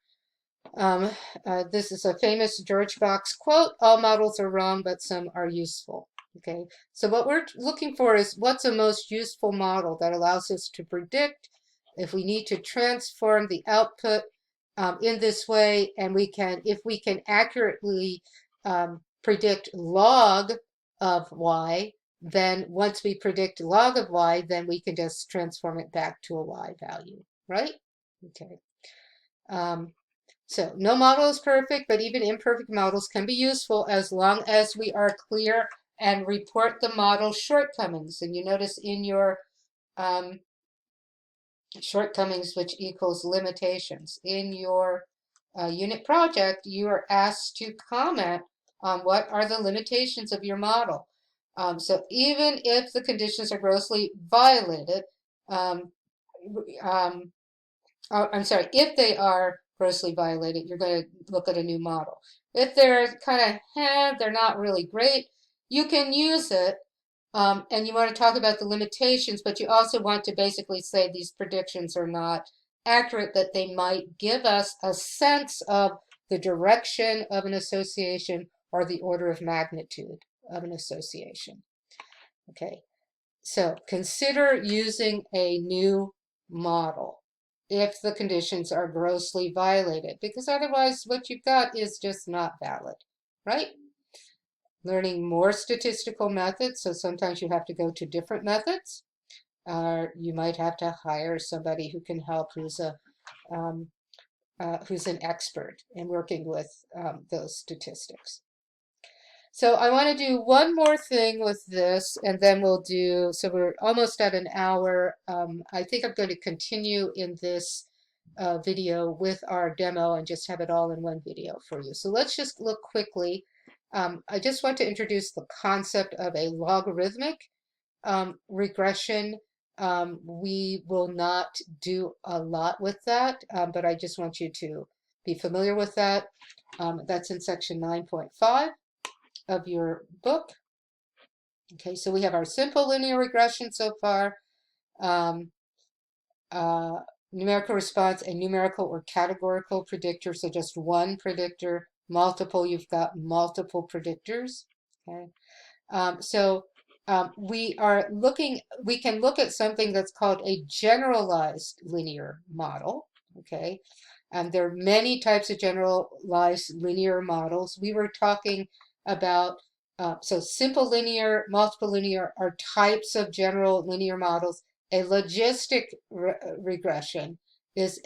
this is a famous George Box quote, all models are wrong, but some are useful. Okay, so what we're looking for is what's a most useful model that allows us to predict if we need to transform the output in this way, and if we can accurately predict log of y, then once we predict log of y, then we can just transform it back to a y value, right? Okay. So no model is perfect, but even imperfect models can be useful as long as we are clear and report the model's shortcomings. And you notice in your shortcomings, which equals limitations, in your unit project, you are asked to comment on what are the limitations of your model. So even if the conditions are grossly violated, I'm sorry, if they are grossly violated, you're going to look at a new model. If they're kind of, they're not really great, you can use it. And you want to talk about the limitations, but you also want to basically say these predictions are not accurate, that they might give us a sense of the direction of an association or the order of magnitude of an association. Okay, so consider using a new model if the conditions are grossly violated, because otherwise what you've got is just not valid, right? Learning more statistical methods, so sometimes you have to go to different methods. You might have to hire somebody who can help, who's an expert in working with those statistics. So I want to do one more thing with this, and then we'll do, so we're almost at an hour. I think I'm going to continue in this video with our demo and just have it all in one video for you. So let's just look quickly. I just want to introduce the concept of a logarithmic regression. We will not do a lot with that, but I just want you to be familiar with that. That's in section 9.5 of your book. Okay, so we have our simple linear regression so far. Numerical response, a numerical or categorical predictor, so just one predictor. Multiple, you've got multiple predictors. Okay, we can look at something that's called a generalized linear model. Okay, there are many types of generalized linear models. We were talking about so simple linear, multiple linear are types of general linear models. A logistic regression is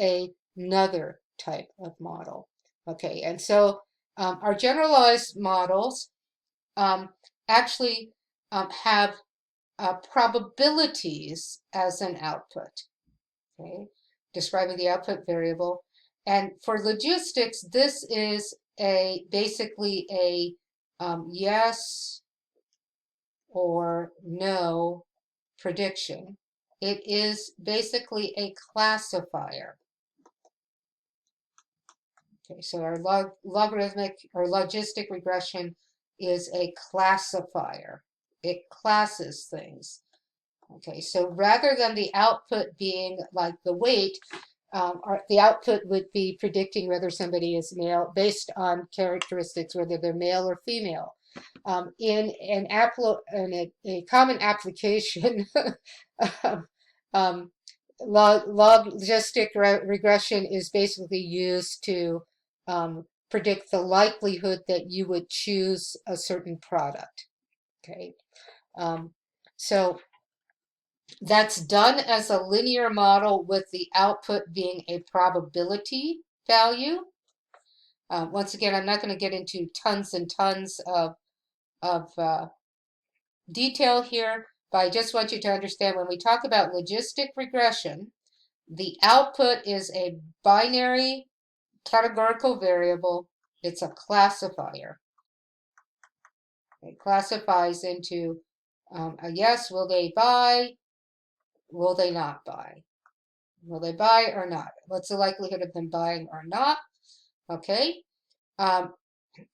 another type of model. Okay, and so our generalized models actually have probabilities as an output. Okay, describing the output variable. And for logistics, this is basically a yes or no prediction. It is basically a classifier. Okay, so our logarithmic or logistic regression is a classifier. It classes things. Okay, so rather than the output being like the weight, the output would be predicting whether somebody is male based on characteristics, whether they're male or female. In a common application, logistic regression is basically used to predict the likelihood that you would choose a certain product. Okay, um, so that's done as a linear model with the output being a probability value. Once again, I'm not going to get into tons and tons of detail here, but I just want you to understand when we talk about logistic regression, the output is a binary categorical variable. It's a classifier. It classifies into a yes, will they buy, will they not buy? Will they buy or not? What's the likelihood of them buying or not? Okay. Um,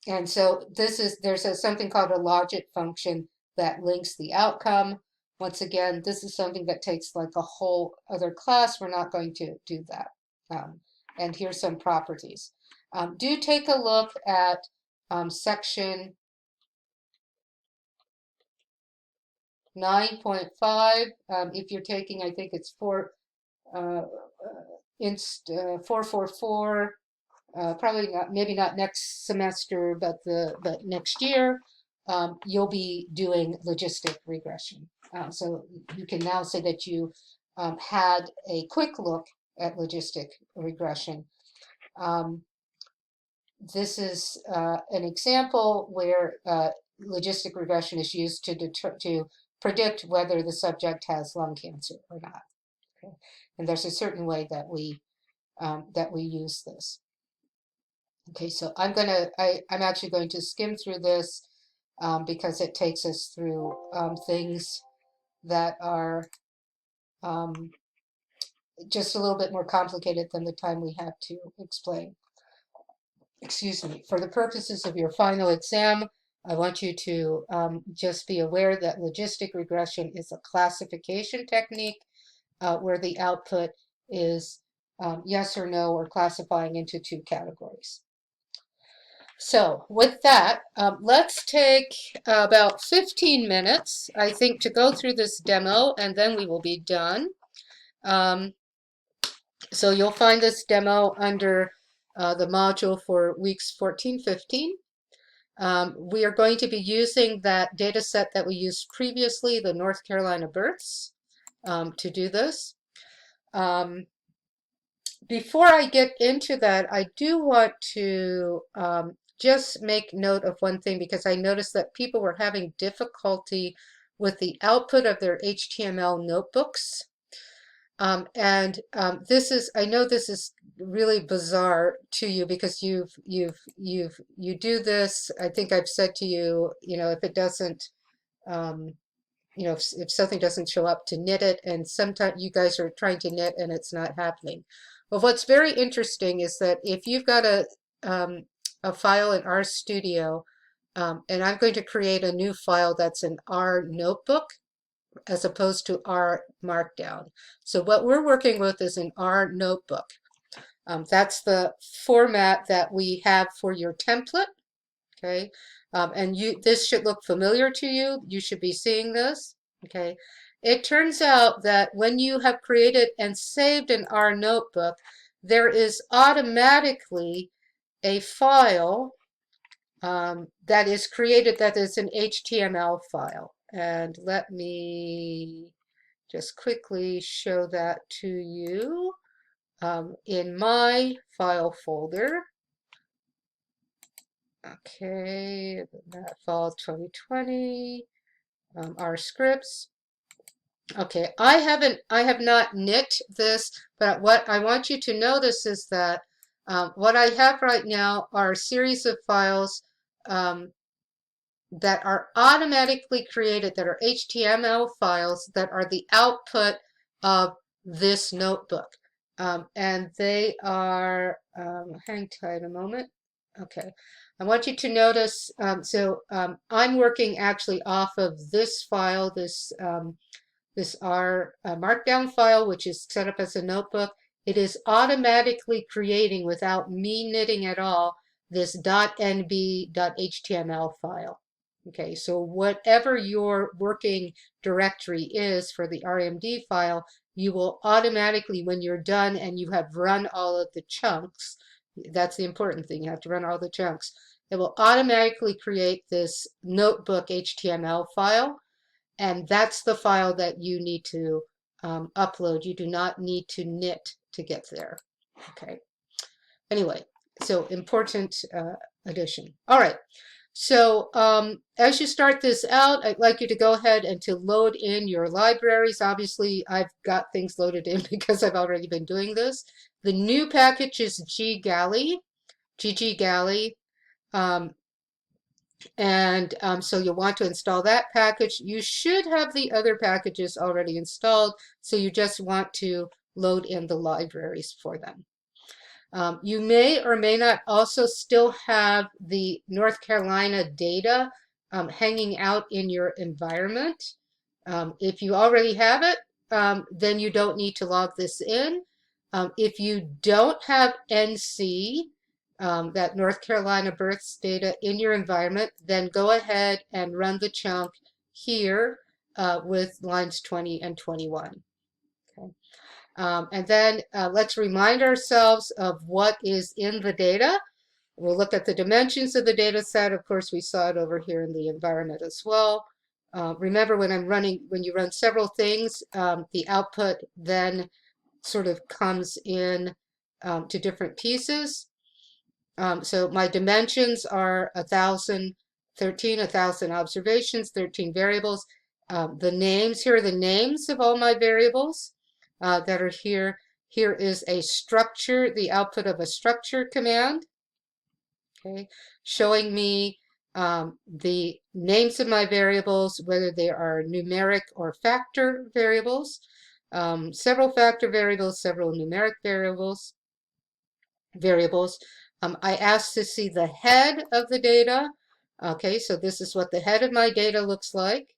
and so there's something called a logic function that links the outcome. Once again, this is something that takes like a whole other class. We're not going to do that. And here's some properties. Do take a look at section 9.5. If you're taking, I think it's INST 444. Probably not, maybe not next semester, but next year, you'll be doing logistic regression. So you can now say that you had a quick look at logistic regression. This is an example where logistic regression is used to predict whether the subject has lung cancer or not. Okay? And there's a certain way that we use this. Okay, so I'm actually going to skim through this because it takes us through things that are just a little bit more complicated than the time we have to explain. Excuse me. For the purposes of your final exam, I want you to just be aware that logistic regression is a classification technique where the output is yes or no, or classifying into two categories. So with that, let's take about 15 minutes, I think, to go through this demo, and then we will be done. So you'll find this demo under the module for weeks 14, 15. We are going to be using that data set that we used previously, the North Carolina births, to do this. Before I get into that, I do want to just make note of one thing, because I noticed that people were having difficulty with the output of their HTML notebooks. This is, I know this is really bizarre to you, because you do this. I think I've said to you, if it doesn't, if something doesn't show up, to knit it, and sometimes you guys are trying to knit and it's not happening. But what's very interesting is that if you've got a file in RStudio, and I'm going to create a new file that's an R notebook as opposed to R Markdown. So what we're working with is an R notebook. That's the format that we have for your template. Okay, and this should look familiar to you. You should be seeing this. Okay, it turns out that when you have created and saved an R notebook, there is automatically a file that is created that is an HTML file. And let me just quickly show that to you in my file folder. Okay, that fall 2020, our scripts. Okay, I have not knit this, but what I want you to notice is that what I have right now are a series of files that are automatically created, that are HTML files, that are the output of this notebook. And they are, hang tight a moment. Okay, I want you to notice, I'm working actually off of this file, this R Markdown file, which is set up as a notebook. It is automatically creating, without me knitting at all, this .nb.html file. Okay, so whatever your working directory is for the RMD file, you will automatically, when you're done and you have run all of the chunks, that's the important thing, you have to run all the chunks, it will automatically create this notebook HTML file, and that's the file that you need to upload. You do not need to knit to get there. Okay. Anyway, so important addition. All right. So as you start this out, I'd like you to go ahead and to load in your libraries. Obviously, I've got things loaded in because I've already been doing this. The new package is ggalley. So you'll want to install that package. You should have the other packages already installed, so you just want to load in the libraries for them. You may or may not also still have the North Carolina data hanging out in your environment. If you already have it, then you don't need to log this in. If you don't have NC, that North Carolina births data in your environment, then go ahead and run the chunk here with lines 20 and 21. Okay. And then let's remind ourselves of what is in the data. We'll look at the dimensions of the data set. Of course, we saw it over here in the environment as well. Remember, when you run several things, the output then sort of comes in to different pieces. So my dimensions are 1,000 observations, 13 variables. The names, here are the names of all my variables that are here. Here is a structure, the output of a structure command, okay, showing me the names of my variables, whether they are numeric or factor variables, several factor variables, several numeric variables. I asked to see the head of the data. Okay, so this is what the head of my data looks like.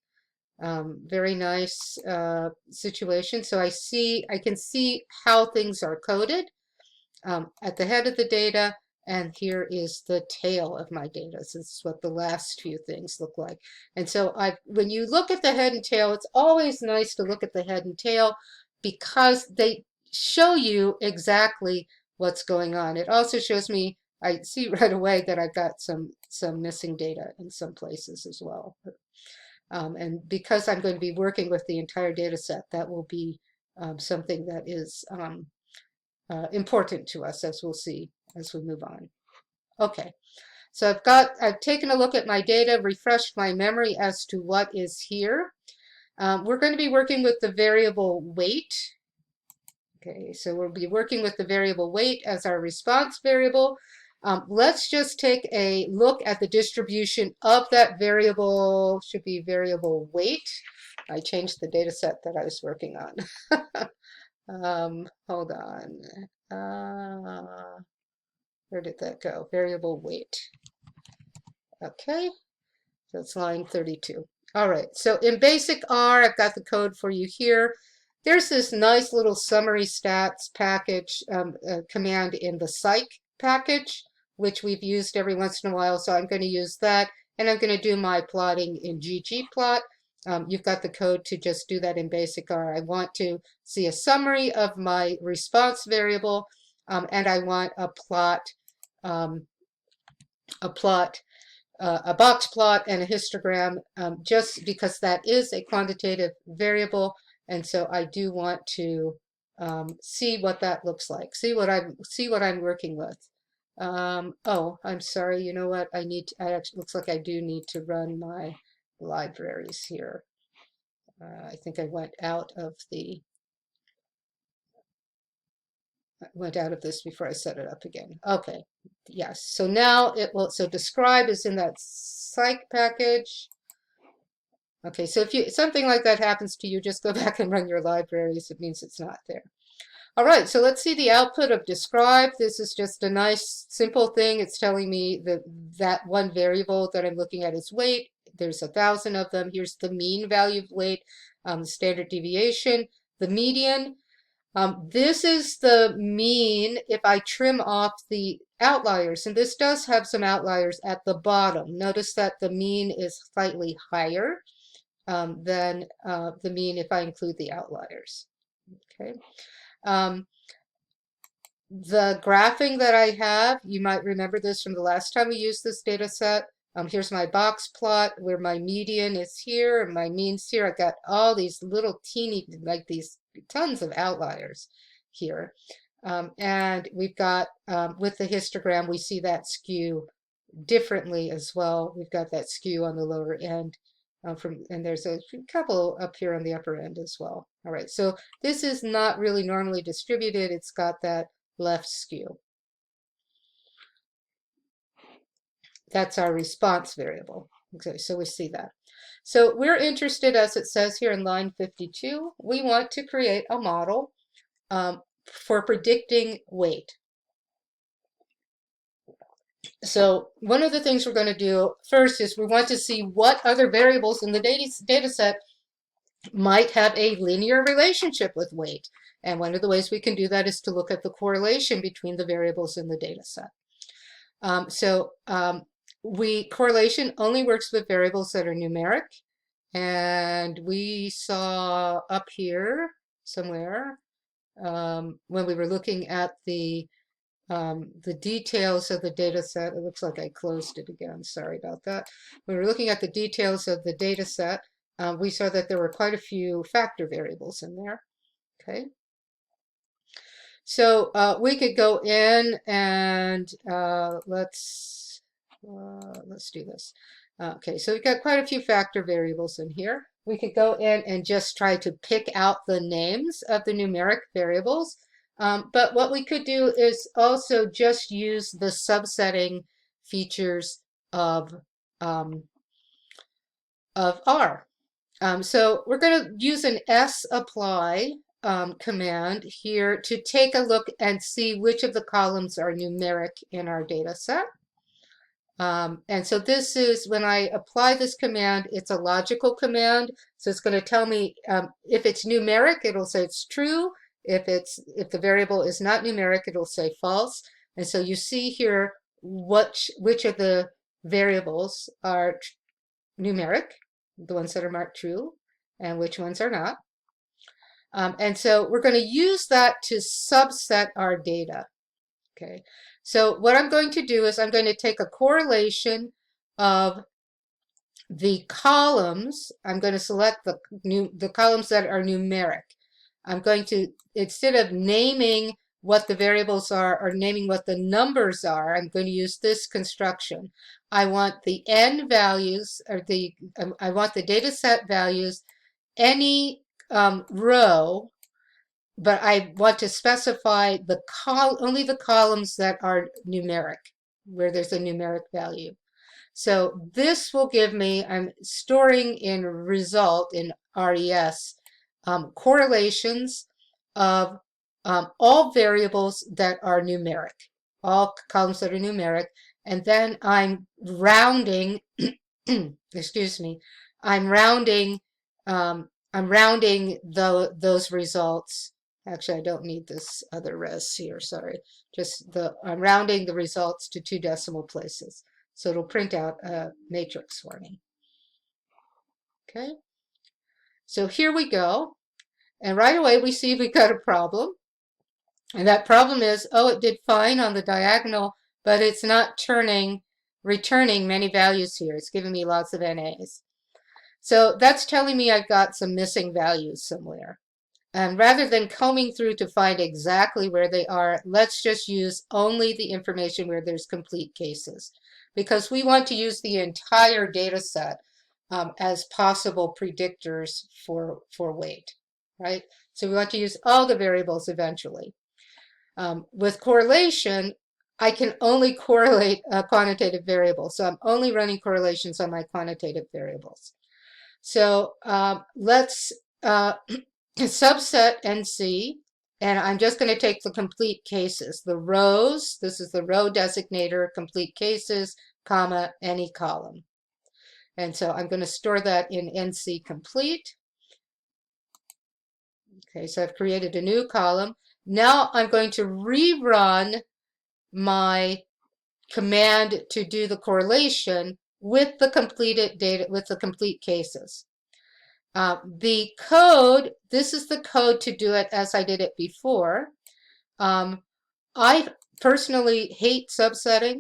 Very nice situation. So I can see how things are coded at the head of the data, and here is the tail of my data. So this is what the last few things look like. And so when you look at the head and tail, it's always nice to look at the head and tail because they show you exactly what's going on. It also shows me, I see right away that I've got some missing data in some places as well. And because I'm going to be working with the entire data set, that will be something that is important to us, as we'll see as we move on. Okay, so I've taken a look at my data, refreshed my memory as to what is here. We're going to be working with the variable weight. Okay, so we'll be working with the variable weight as our response variable. Let's just take a look at the distribution of that variable, should be variable weight. I changed the data set that I was working on. Hold on. Where did that go? Variable weight. Okay, so it's line 32. All right, so in basic R, I've got the code for you here. There's this nice little summary stats package command in the psych package, which we've used every once in a while, so I'm going to use that, and I'm going to do my plotting in ggplot. You've got the code to just do that in basic R. I want to see a summary of my response variable, and I want a box plot and a histogram, just because that is a quantitative variable, and so I do want to see what that looks like, see what I'm working with. Oh, I'm sorry. You know what? Looks like I do need to run my libraries here. I think I went out of this before I set it up again. Okay. Yes. So now so describe is in that psych package. Okay. So if something like that happens to you, just go back and run your libraries. It means it's not there. All right, so let's see the output of describe. This is just a nice, simple thing. It's telling me that one variable that I'm looking at is weight. There's 1,000 of them. Here's the mean value of weight, the standard deviation, the median. This is the mean if I trim off the outliers, and this does have some outliers at the bottom. Notice that the mean is slightly higher than the mean if I include the outliers. Okay. The graphing that I have, you might remember this from the last time we used this data set. Here's my box plot where my median is here and my mean's here. I've got all these little teeny, like these tons of outliers here. And we've got, with the histogram, we see that skew differently as well. We've got that skew on the lower end and there's a couple up here on the upper end as well. All right, so this is not really normally distributed. It's got that left skew. That's our response variable. Okay, so we see that. So we're interested, as it says here in line 52, we want to create a model for predicting weight. So one of the things we're going to do first is we want to see what other variables in the data set might have a linear relationship with weight. And one of the ways we can do that is to look at the correlation between the variables in the data set. Correlation only works with variables that are numeric. And we saw up here somewhere when we were looking at the details of the data set. It looks like I closed it again. Sorry about that. When we were looking at the details of the data set, we saw that there were quite a few factor variables in there. Okay. So we could go in and let's do this. Okay, so we've got quite a few factor variables in here. We could go in and just try to pick out the names of the numeric variables. But what we could do is also just use the subsetting features of R. So we're going to use an sapply command here to take a look and see which of the columns are numeric in our data set. And so this is, when I apply this command, it's a logical command. So it's going to tell me if it's numeric, it'll say it's true. If the variable is not numeric, it'll say false. And so you see here which of the variables are numeric, the ones that are marked true, and which ones are not. And so we're going to use that to subset our data. Okay, so what I'm going to do is I'm going to take a correlation of the columns. I'm going to select the columns that are numeric. I'm going to, instead of naming what the variables are or naming what the numbers are, I'm going to use this construction. I want the n values, or I want the data set values, any row, but I want to specify only the columns that are numeric, where there's a numeric value. So this will give me, I'm storing in result in RES correlations of all variables that are numeric, all columns that are numeric, and then I'm rounding, excuse me, I'm rounding those results. Actually, I don't need this other res here, sorry. I'm rounding the results to 2 decimal places. So it'll print out a matrix for me. Okay. So here we go. And right away we see we've got a problem. And that problem is, oh, it did fine on the diagonal, but it's not returning many values here. It's giving me lots of NAs. So that's telling me I've got some missing values somewhere. And rather than combing through to find exactly where they are, let's just use only the information where there's complete cases, because we want to use the entire data set as possible predictors for weight, right? So we want to use all the variables eventually. With correlation, I can only correlate a quantitative variable. So I'm only running correlations on my quantitative variables. So let's subset NC, and I'm just going to take the complete cases. The rows, this is the row designator, complete cases, comma, any column. And so I'm going to store that in NC complete. Okay, so I've created a new column. Now I'm going to rerun my command to do the correlation with the completed data, with the complete cases. The code, this is the code to do it as I did it before. I personally hate subsetting.